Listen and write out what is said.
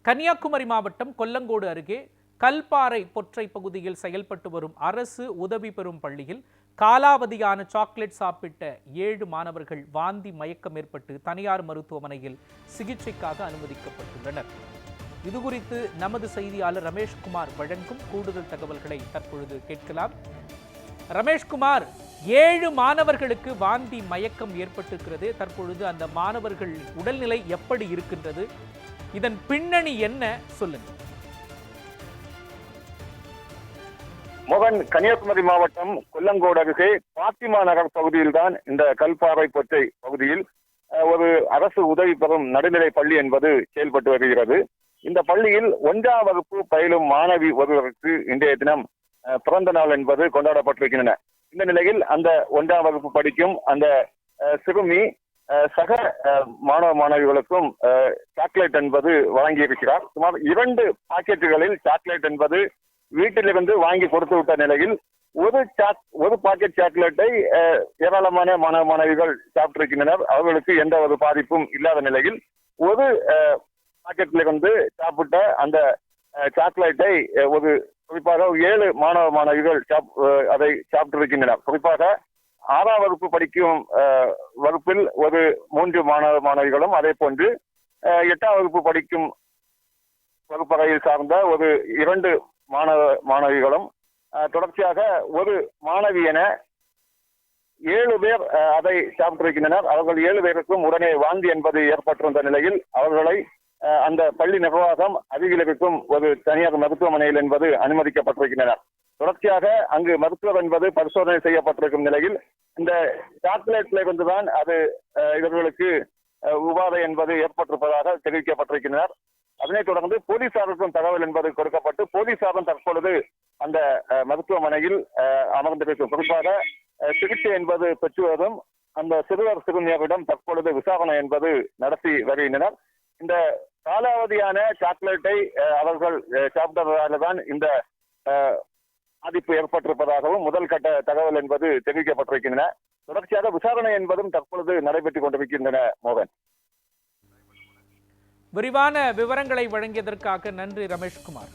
கன்னியாகுமரி மாவட்டம் கொல்லங்கோடு அருகே கல்பாறை பொற்றை பகுதியில் செயல்பட்டு வரும் அரசு உதவி பெறும் பள்ளியில் காலாவதியான சாக்லேட் சாப்பிட்ட 7 மாணவர்கள் வாந்தி மயக்கம் ஏற்பட்டு தனியார் மருத்துவமனையில் சிகிச்சைக்காக அனுமதிக்கப்பட்டுள்ளனர். இதுகுறித்து நமது செய்தியாளர் ரமேஷ்குமார் வழங்கும் கூடுதல் தகவல்களை தற்பொழுது கேட்கலாம். ரமேஷ்குமார், 7 மாணவர்களுக்கு வாந்தி மயக்கம் ஏற்பட்டிருக்கிறது. தற்பொழுது அந்த மாணவர்கள் உடல்நிலை எப்படி இருக்கின்றது? இதன் பின்னணி என்ன, சொல்லுங்க. மோகன், கன்னியாகுமரி மாவட்டம் கொல்லங்கோடு அருகே பாத்திமா நகர் பகுதியில் தான் இந்த கல்பாறை பொற்றை பகுதியில் ஒரு அரசு உதவி பெறும் நடுநிலை பள்ளி என்பது செயல்பட்டு வருகிறது. இந்த பள்ளியில் 1ஆம் வகுப்பு பயிலும் மாணவி ஒருவருக்கு இன்றைய தினம் பிறந்த நாள் என்பது கொண்டாடப்பட்டிருக்கின்றன. இந்த நிலையில் அந்த 1ஆம் வகுப்பு படிக்கும் அந்த சிறுமி சக மாணவ மாணவிகளுக்கும் சாக்லேட் என்பது வழங்கியிருக்கிறார். சுமார் 2 பாக்கெட்டுகளில் சாக்லேட் என்பது வீட்டிலிருந்து வாங்கி கொடுத்து விட்ட நிலையில் ஒரு பாக்கெட் சாக்லேட்டை ஏராளமான மாணவ மாணவிகள் சாப்பிட்டிருக்கின்றனர். அவர்களுக்கு எந்த ஒரு பாதிப்பும் இல்லாத நிலையில் ஒரு பாக்கெட்டிலிருந்து சாப்பிட்ட அந்த சாக்லேட்டை குறிப்பாக 7 மாணவ மாணவிகள் அதை சாப்பிட்டிருக்கின்றனர். குறிப்பாக 6ஆம் வகுப்பு படிக்கும் வகுப்பில் 3 மாணவ மாணவிகளும், அதே போன்று 8ஆம் வகுப்பு படிக்கும் வகுப்பறையில் சார்ந்த 2 மாணவ மாணவிகளும், தொடர்ச்சியாக ஒரு மாணவி என 7 பேர் அதை சாப்பிட்டிருக்கின்றனர். அவர்கள் 7 பேருக்கும் உடனே வாந்தி என்பது ஏற்பட்டிருந்த நிலையில் அவர்களை அந்த பள்ளி நிர்வாகம் அருகில் இருக்கும் ஒரு தனியார் மருத்துவமனையில் என்பது அனுமதிக்கப்பட்டிருக்கின்றனர். தொடர்ச்சியாக அங்கு மருத்துவர் என்பது பரிசோதனை செய்யப்பட்டிருக்கும் நிலையில் இந்த சாக்லேட்ல இருந்துதான் அது இவர்களுக்கு உபாதை என்பது ஏற்பட்டிருப்பதாக தெரிவிக்கப்பட்டிருக்கின்றனர். அதனைத் தொடர்ந்து போலீசாருக்கும் தகவல் என்பது கொடுக்கப்பட்டு போலீசாரும் தற்பொழுது அந்த மருத்துவமனையில் அமர்ந்திருக்கும். குறிப்பாக சிகிச்சை என்பது பெற்று வரும் அந்த சிறுவர் சிறுமியரிடம் தற்பொழுது விசாரணை என்பது நடத்தி வருகின்றனர். இந்த காலாவதியான சாக்லேட்டை அவர்கள் சாப்பிட்டதால தான் இந்த பாதிப்பு ஏற்பட்டிருப்பதாகவும் முதல் கட்ட தகவல் என்பது தெரிவிக்கப்பட்டிருக்கின்றன. தொடர்ச்சியாக விசாரணை என்பதும் தற்பொழுது நடைபெற்றுக் கொண்டிருக்கின்றன. மோகன், விரிவான விவரங்களை வழங்கியதற்காக நன்றி ரமேஷ்குமார்.